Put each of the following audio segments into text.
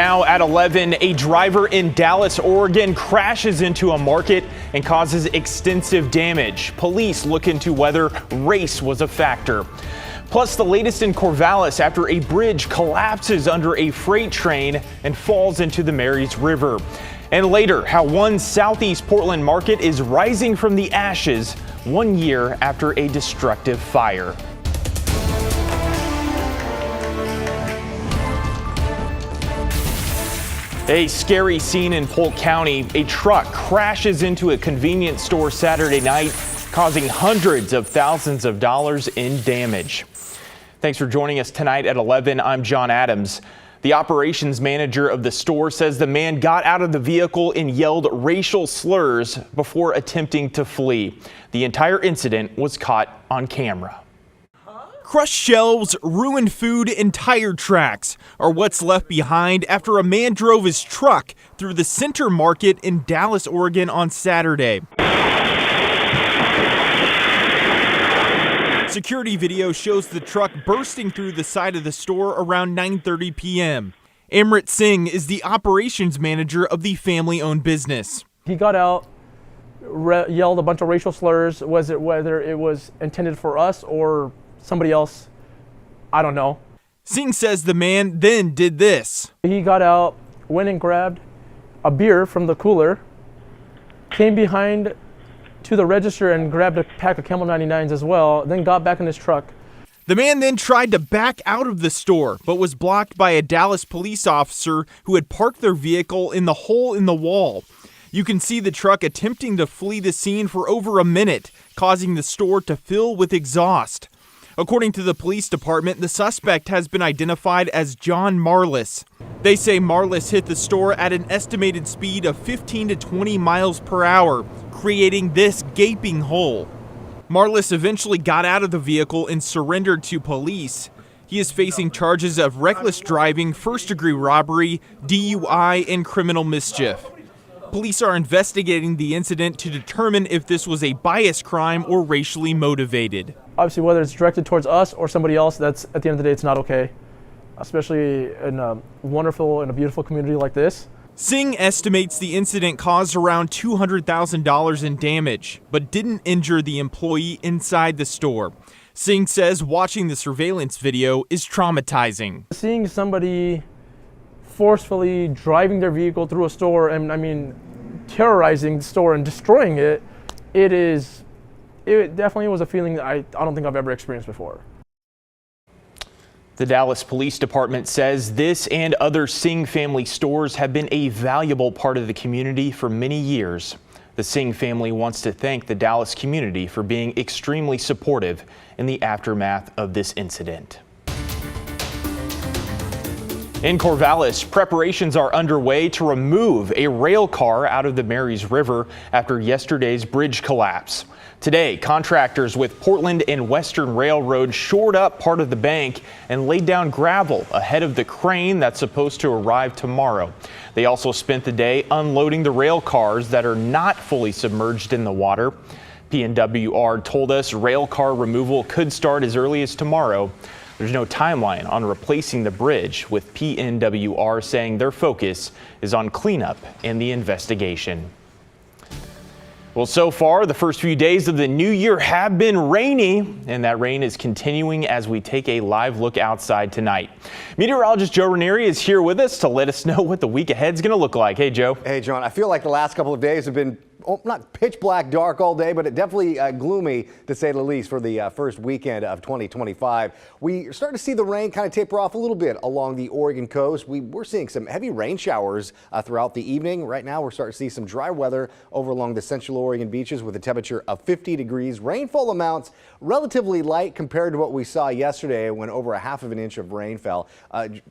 Now at 11, a driver in Dallas, Oregon crashes into a market and causes extensive damage. Police look into whether race was a factor. Plus, the latest in Corvallis after a bridge collapses under a freight train and falls into the Marys River. And later, how one Southeast Portland market is rising from the ashes 1 year after a destructive fire. A scary scene in Polk County. A truck crashes into a convenience store Saturday night, causing hundreds of thousands of dollars in damage. Thanks for joining us tonight at 11. I'm John Adams. The operations manager of the store says the man got out of the vehicle and yelled racial slurs before attempting to flee. The entire incident was caught on camera. Crushed shelves, ruined food, and tire tracks are what's left behind after a man drove his truck through the Center Market in Dallas, Oregon on Saturday. Security video shows the truck bursting through the side of the store around 9:30 p.m. Amrit Singh is the operations manager of the family-owned business. He got out, yelled a bunch of racial slurs. Whether it was intended for us or somebody else, I don't know. Singh says the man then did this. He got out, went and grabbed a beer from the cooler, came behind to the register and grabbed a pack of Camel 99s as well, then got back in his truck. The man then tried to back out of the store, but was blocked by a Dallas police officer who had parked their vehicle in the hole in the wall. You can see the truck attempting to flee the scene for over a minute, causing the store to fill with exhaust. According to the police department, the suspect has been identified as John Marlis. They say Marlis hit the store at an estimated speed of 15 to 20 miles per hour, creating this gaping hole. Marlis eventually got out of the vehicle and surrendered to police. He is facing charges of reckless driving, first-degree robbery, DUI, and criminal mischief. Police are investigating the incident to determine if this was a bias crime or racially motivated. Obviously, whether it's directed towards us or somebody else, that's at the end of the day, it's not okay, especially in a wonderful and a beautiful community like this. Singh estimates the incident caused around $200,000 in damage, but didn't injure the employee inside the store. Singh says watching the surveillance video is traumatizing. Seeing somebody forcefully driving their vehicle through a store and terrorizing the store and destroying it, it definitely was a feeling that I don't think I've ever experienced before. The Dallas Police Department says this and other Singh family stores have been a valuable part of the community for many years. The Singh family wants to thank the Dallas community for being extremely supportive in the aftermath of this incident. In Corvallis, preparations are underway to remove a rail car out of the Marys River after yesterday's bridge collapse. Today, contractors with Portland and Western Railroad shored up part of the bank and laid down gravel ahead of the crane that's supposed to arrive tomorrow. They also spent the day unloading the rail cars that are not fully submerged in the water. PNWR told us rail car removal could start as early as tomorrow. There's no timeline on replacing the bridge, with PNWR saying their focus is on cleanup and the investigation. Well, so far, the first few days of the new year have been rainy, and that rain is continuing as we take a live look outside tonight. Meteorologist Joe Ranieri is here with us to let us know what the week ahead is going to look like. Hey, Joe. Hey, John. I feel like the last couple of days have been not pitch black dark all day, but it definitely gloomy, to say the least, for the first weekend of 2025. We're starting to see the rain kind of taper off a little bit along the Oregon coast. We're seeing some heavy rain showers throughout the evening. Right now, we're starting to see some dry weather over along the central Oregon beaches with a temperature of 50 degrees. Rainfall amounts relatively light compared to what we saw yesterday when over 1/2 inch of rain fell.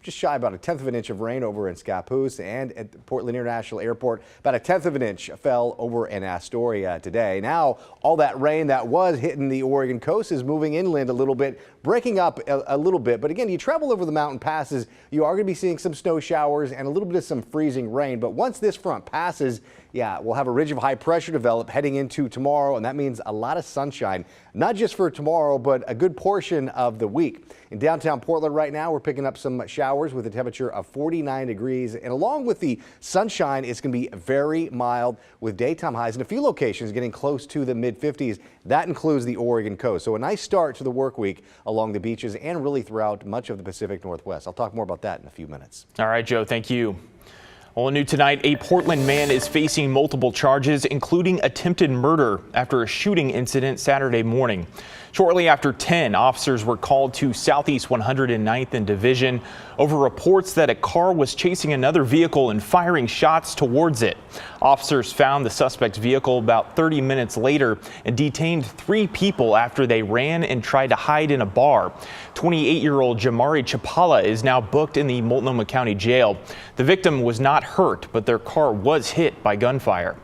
Just shy about 1/10 of an inch of rain over in Scappoose, and at the Portland International Airport, about 1/10 of an inch fell over in Astoria today. Now, all that rain that was hitting the Oregon coast is moving inland a little bit, breaking up a little bit. But again, you travel over the mountain passes, you are going to be seeing some snow showers and a little bit of some freezing rain. But once this front passes, yeah, we'll have a ridge of high pressure develop heading into tomorrow, and that means a lot of sunshine, not just for tomorrow, but a good portion of the week. In downtown Portland right now, we're picking up some showers with a temperature of 49 degrees. And along with the sunshine, it's going to be very mild with daytime highs in a few locations getting close to the mid-50s. That includes the Oregon coast. So a nice start to the work week along the beaches and really throughout much of the Pacific Northwest. I'll talk more about that in a few minutes. All right, Joe, thank you. Well, new tonight, a Portland man is facing multiple charges, including attempted murder after a shooting incident Saturday morning. Shortly after 10, officers were called to Southeast 109th and Division over reports that a car was chasing another vehicle and firing shots towards it. Officers found the suspect's vehicle about 30 minutes later and detained 3 people after they ran and tried to hide in a bar. 28-year-old Jamari Chapala is now booked in the Multnomah County Jail. The victim was not hurt, but their car was hit by gunfire.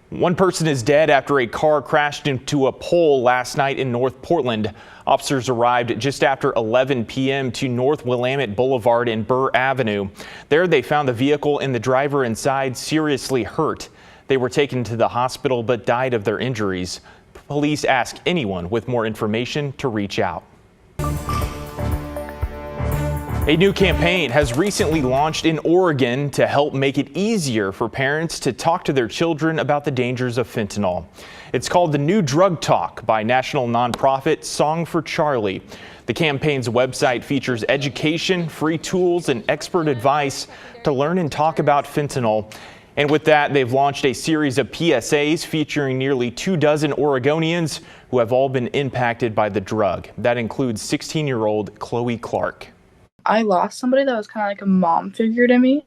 One person is dead after a car crashed into a pole last night in North Portland. Officers arrived just after 11 p.m. to North Willamette Boulevard and Burr Avenue. There they found the vehicle and the driver inside seriously hurt. They were taken to the hospital but died of their injuries. Police ask anyone with more information to reach out. A new campaign has recently launched in Oregon to help make it easier for parents to talk to their children about the dangers of fentanyl. It's called the New Drug Talk by national nonprofit Song for Charlie. The campaign's website features education, free tools, and expert advice to learn and talk about fentanyl. And with that, they've launched a series of PSAs featuring nearly 24 Oregonians who have all been impacted by the drug. That includes 16-year-old Chloe Clark. I lost somebody that was kind of like a mom figure to me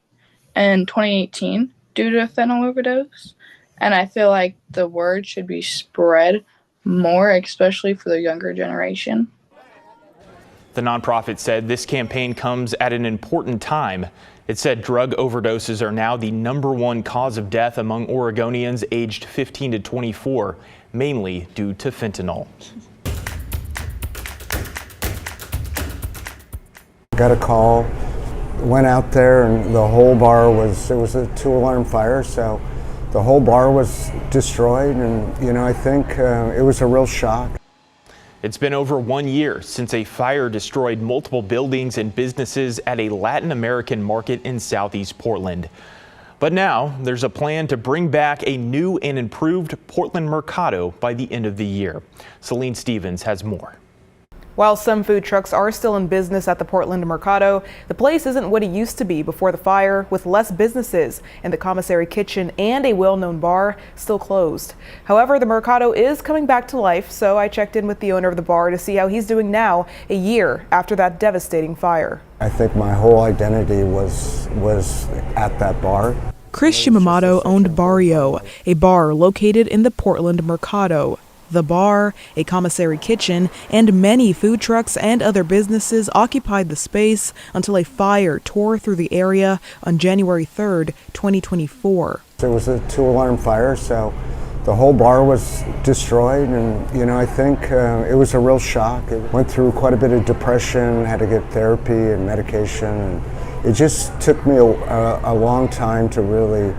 in 2018 due to a fentanyl overdose. And I feel like the word should be spread more, especially for the younger generation. The nonprofit said this campaign comes at an important time. It said drug overdoses are now the #1 cause of death among Oregonians aged 15 to 24, mainly due to fentanyl. Got a call, went out there, and the whole bar was, it was a 2-alarm fire, so the whole bar was destroyed, and I think it was a real shock. It's been over 1 year since a fire destroyed multiple buildings and businesses at a Latin American market in Southeast Portland. But now there's a plan to bring back a new and improved Portland Marcato by the end of the year. Celine Stevens has more. While some food trucks are still in business at the Portland Marcato, the place isn't what it used to be before the fire, with less businesses and the commissary kitchen and a well-known bar still closed. However, the Marcato is coming back to life, so I checked in with the owner of the bar to see how he's doing now, a year after that devastating fire. I think my whole identity was at that bar. Chris Shimamoto owned Barrio, a bar located in the Portland Marcato. The bar, a commissary kitchen, and many food trucks and other businesses occupied the space until a fire tore through the area on January 3rd, 2024. It was a 2-alarm fire, so the whole bar was destroyed, and I think it was a real shock. It went through quite a bit of depression, had to get therapy and medication, and it just took me a long time to really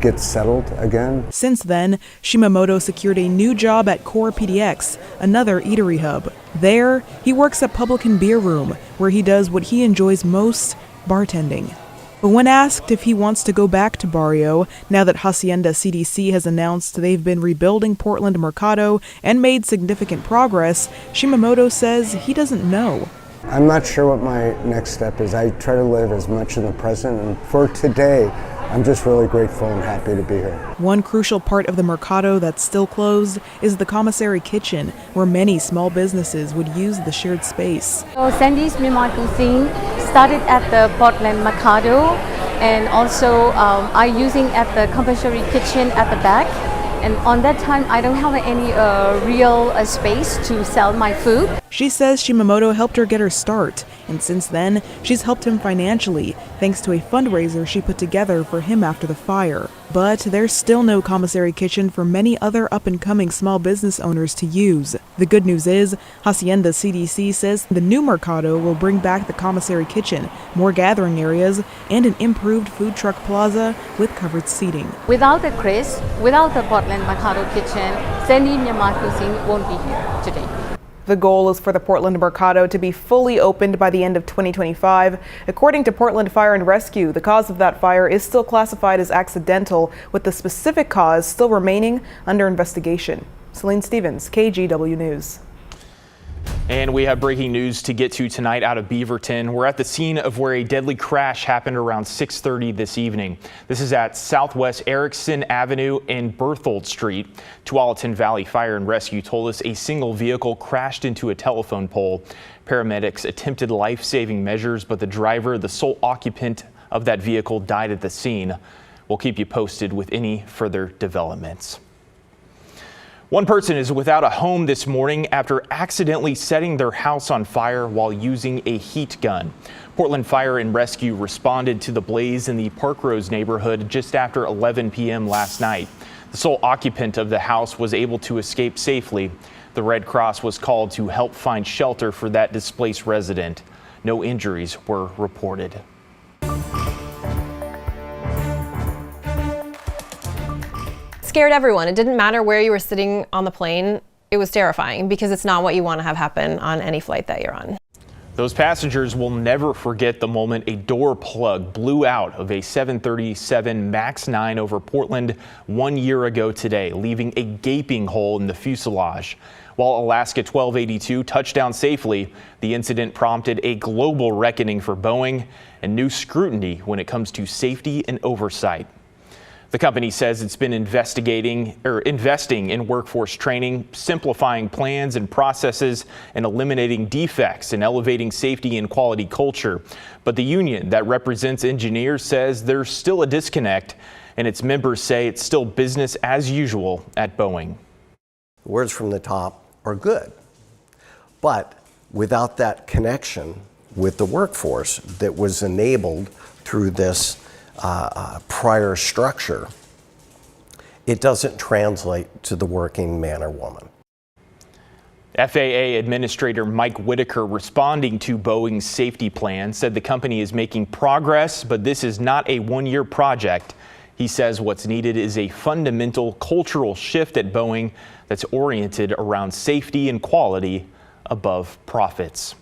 get settled again. Since then, Shimamoto secured a new job at Core PDX, another eatery hub. There, he works at Publican Beer Room, where he does what he enjoys most, bartending. But when asked if he wants to go back to Barrio, now that Hacienda CDC has announced they've been rebuilding Portland Marcato and made significant progress, Shimamoto says he doesn't know. I'm not sure what my next step is. I try to live as much in the present, and for today, I'm just really grateful and happy to be here. One crucial part of the Marcato that's still closed is the commissary kitchen, where many small businesses would use the shared space. So Sandy's Myanmar cuisine started at the Portland Marcato, and also I using at the commissary kitchen at the back. And on that time, I don't have any real space to sell my food. She says Shimamoto helped her get her start, and since then, she's helped him financially, thanks to a fundraiser she put together for him after the fire. But there's still no commissary kitchen for many other up-and-coming small business owners to use. The good news is, Hacienda CDC says the new Marcato will bring back the commissary kitchen, more gathering areas, and an improved food truck plaza with covered seating. Without the Chris, without the Portland Marcato kitchen, Sandy Myanmar cuisine won't be here today. The goal is for the Portland Marcato to be fully opened by the end of 2025. According to Portland Fire and Rescue, the cause of that fire is still classified as accidental, with the specific cause still remaining under investigation. Celine Stevens, KGW News. And we have breaking news to get to tonight out of Beaverton. We're at the scene of where a deadly crash happened around 6:30 this evening. This is at Southwest Erickson Avenue and Berthold Street. Tualatin Valley Fire and Rescue told us a single vehicle crashed into a telephone pole. Paramedics attempted life-saving measures, but the driver, the sole occupant of that vehicle, died at the scene. We'll keep you posted with any further developments. One person is without a home this morning after accidentally setting their house on fire while using a heat gun. Portland Fire and Rescue responded to the blaze in the Park Rose neighborhood just after 11 p.m. last night. The sole occupant of the house was able to escape safely. The Red Cross was called to help find shelter for that displaced resident. No injuries were reported. Scared everyone. It didn't matter where you were sitting on the plane. It was terrifying because it's not what you want to have happen on any flight that you're on. Those passengers will never forget the moment a door plug blew out of a 737 MAX 9 over Portland 1 year ago today, leaving a gaping hole in the fuselage. While Alaska 1282 touched down safely, the incident prompted a global reckoning for Boeing and new scrutiny when it comes to safety and oversight. The company says it's been investing in workforce training, simplifying plans and processes, and eliminating defects and elevating safety and quality culture. But the union that represents engineers says there's still a disconnect, and its members say it's still business as usual at Boeing. The words from the top are good, but without that connection with the workforce that was enabled through this prior structure, it doesn't translate to the working man or woman. FAA Administrator Mike Whitaker, responding to Boeing's safety plan, said the company is making progress, but this is not a one-year project. He says what's needed is a fundamental cultural shift at Boeing that's oriented around safety and quality above profits.